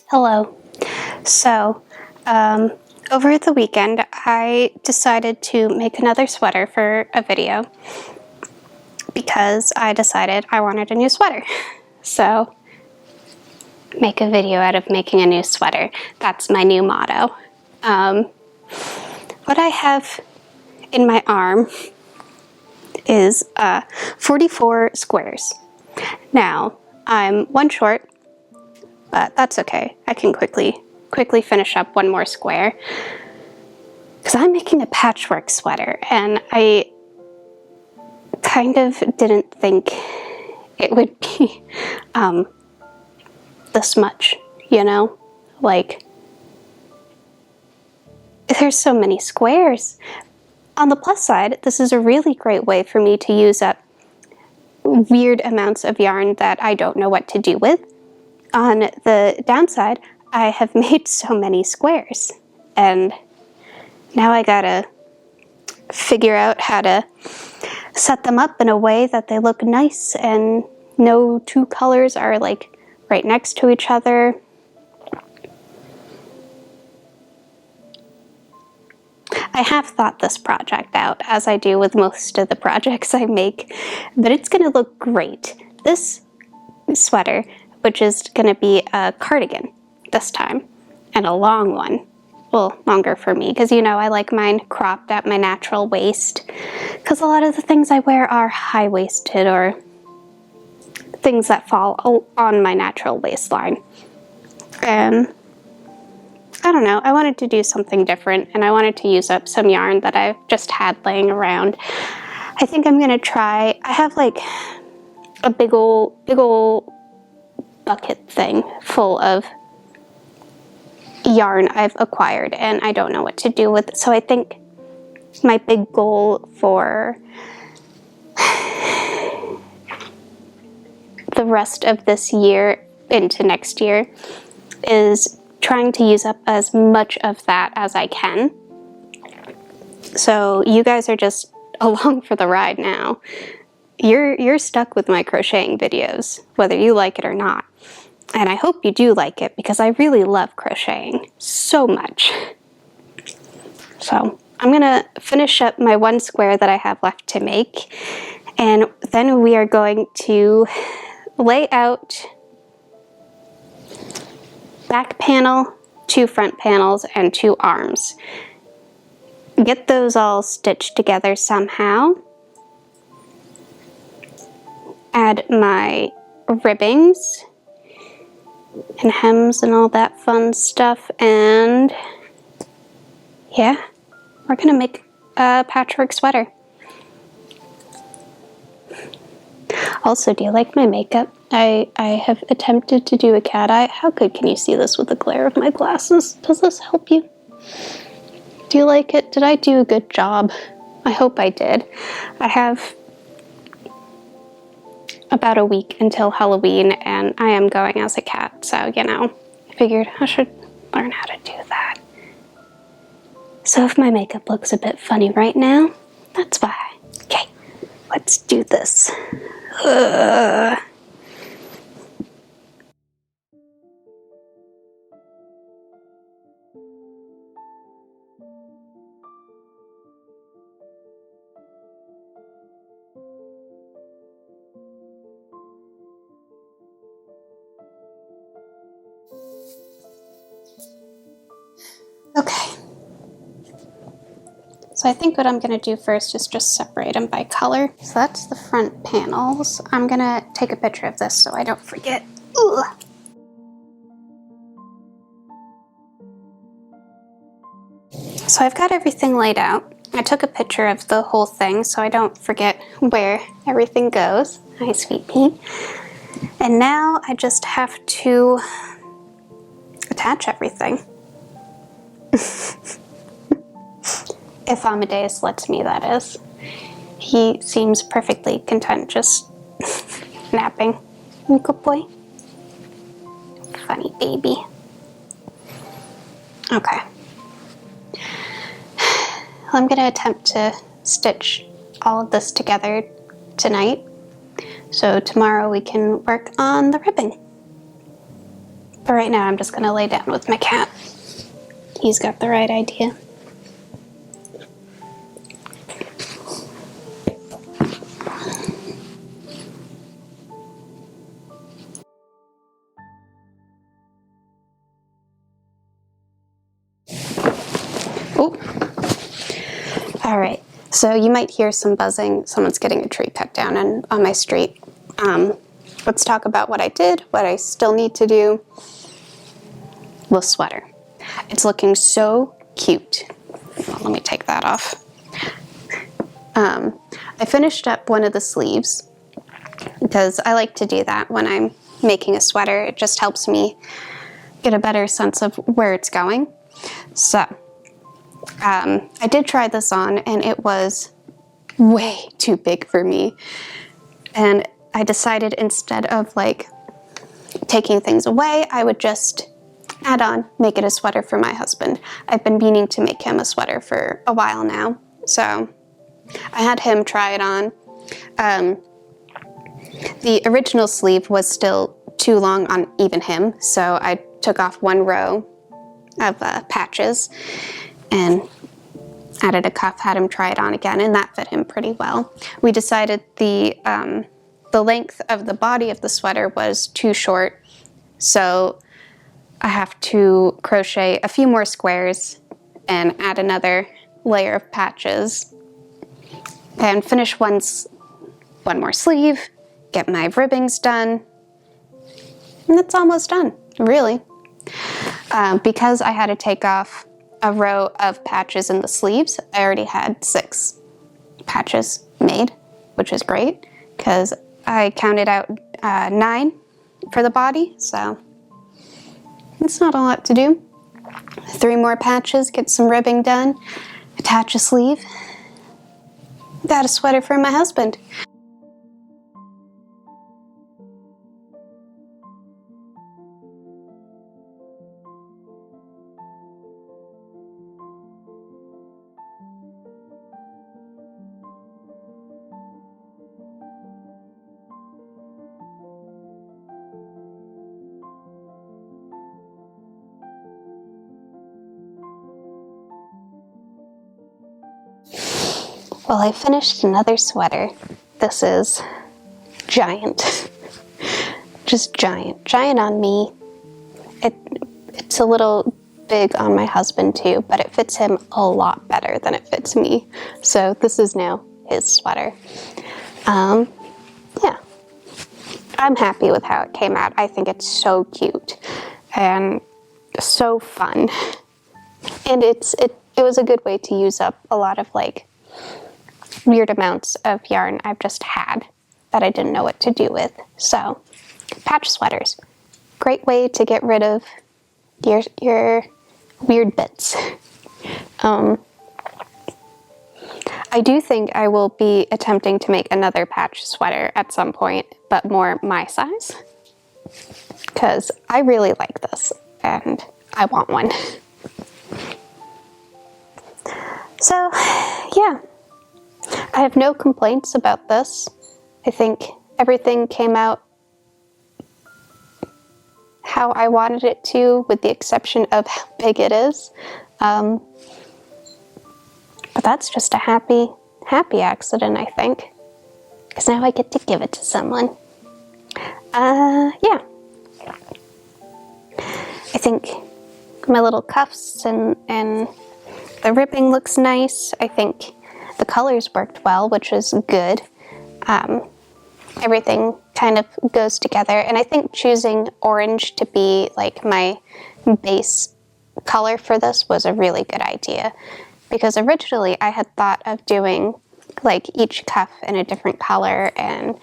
Hello. So, over the weekend, I decided to make another sweater for a video because I decided I wanted a new sweater. So, make a video out of making a new sweater. That's my new motto. What I have in my arm is 44 squares. Now, I'm one short, but that's okay. I can quickly finish up one more square because I'm making a patchwork sweater, and I kind of didn't think it would be this much, you know? Like, there's so many squares. On the plus side, this is a really great way for me to use up weird amounts of yarn that I don't know what to do with. On the downside, I have made so many squares, and now I gotta figure out how to set them up in a way that they look nice and no two colors are like right next to each other. I have thought this project out, as I do with most of the projects I make, but it's gonna look great. This sweater, which is gonna be a cardigan this time, and a long one. Well, longer for me, because you know I like mine cropped at my natural waist, because a lot of the things I wear are high-waisted or things that fall on my natural waistline. And I don't know, I wanted to do something different, and I wanted to use up some yarn that I've just had laying around. I think I'm gonna try, I have like a big ol' bucket thing full of yarn I've acquired, and I don't know what to do with it. So I think my big goal for the rest of this year into next year is trying to use up as much of that as I can. So you guys are just along for the ride now. You're stuck with my crocheting videos, whether you like it or not. And I hope you do like it, because I really love crocheting so much. So I'm gonna finish up my one square that I have left to make, and then we are going to lay out back panel, 2 front panels, and 2 arms. Get those all stitched together somehow. Add my ribbings and hems and all that fun stuff, and yeah, we're gonna make a patchwork sweater. Also, do you like my makeup? I have attempted to do a cat eye. How good can you see this with the glare of my glasses? Does this help you? Do you like it? Did I do a good job? I hope I did. I have about a week until Halloween, and I am going as a cat, so you know, I figured I should learn how to do that. So if my makeup looks a bit funny right now, that's why. Okay, let's do this. Okay. So I think what I'm gonna do first is just separate them by color. So that's the front panels. I'm gonna take a picture of this so I don't forget. Ugh. So I've got everything laid out. I took a picture of the whole thing so I don't forget where everything goes. Hi, sweet pea. And now I just have to attach everything. If Amadeus lets me, that is. He seems perfectly content just napping. Good boy. Funny baby. Okay. I'm gonna attempt to stitch all of this together tonight. So tomorrow we can work on the ribbing. But right now I'm just gonna lay down with my cat. He's got the right idea. Oh. All right, so you might hear some buzzing. Someone's getting a tree cut down on my street. Let's talk about what I did, what I still need to do. The sweater. It's looking so cute. Well, let me take that off. I finished up one of the sleeves because I like to do that when I'm making a sweater. It just helps me get a better sense of where it's going. So I did try this on and it was way too big for me. And I decided instead of like taking things away, I would just add on, make it a sweater for my husband. I've been meaning to make him a sweater for a while now. So I had him try it on. The original sleeve was still too long on even him, so I took off one row of patches and added a cuff, had him try it on again, and that fit him pretty well. We decided the length of the body of the sweater was too short, so I have to crochet a few more squares and add another layer of patches and finish one more sleeve, get my ribbings done, and it's almost done, really. Because I had to take off a row of patches in the sleeves, I already had 6 patches made, which is great because I counted out 9 for the body, so it's not a lot to do. 3 more patches, get some ribbing done, attach a sleeve. Got a sweater for my husband. Well, I finished another sweater. This is giant. Just giant. Giant on me. It's a little big on my husband too, but it fits him a lot better than it fits me. So this is now his sweater. Yeah. I'm happy with how it came out. I think it's so cute and so fun. And it was a good way to use up a lot of like weird amounts of yarn I've just had that I didn't know what to do with. So, patch sweaters. Great way to get rid of your weird bits. I do think I will be attempting to make another patch sweater at some point, but more my size. Because I really like this and I want one. So, yeah. I have no complaints about this. I think everything came out how I wanted it to, with the exception of how big it is. But that's just a happy accident, I think. Because now I get to give it to someone. Yeah. I think my little cuffs and the ribbing looks nice. I think the colors worked well, which is good. Everything kind of goes together, and I think choosing orange to be like my base color for this was a really good idea, because originally I had thought of doing like each cuff in a different color and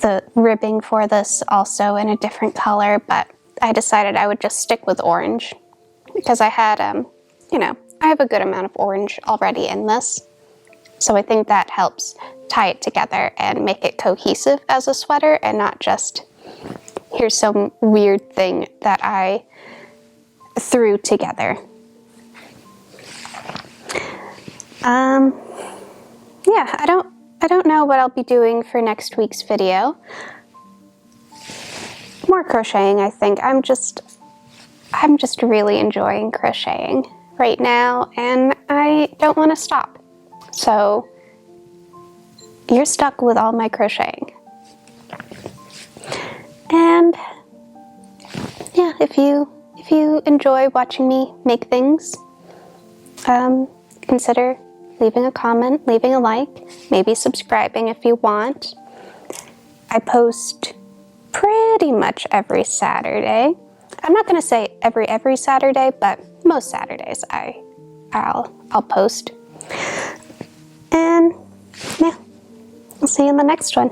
the ribbing for this also in a different color, but I decided I would just stick with orange because I had, you know, I have a good amount of orange already in this. So I think that helps tie it together and make it cohesive as a sweater and not just, here's some weird thing that I threw together. Yeah, I don't know what I'll be doing for next week's video. More crocheting, I think. I'm just really enjoying crocheting right now, and I don't want to stop. So you're stuck with all my crocheting. And yeah, if you enjoy watching me make things, consider leaving a comment, leaving a like, maybe subscribing if you want. I post pretty much every Saturday. I'm not gonna say every Saturday, but most Saturdays I'll post. And yeah, I'll see you in the next one.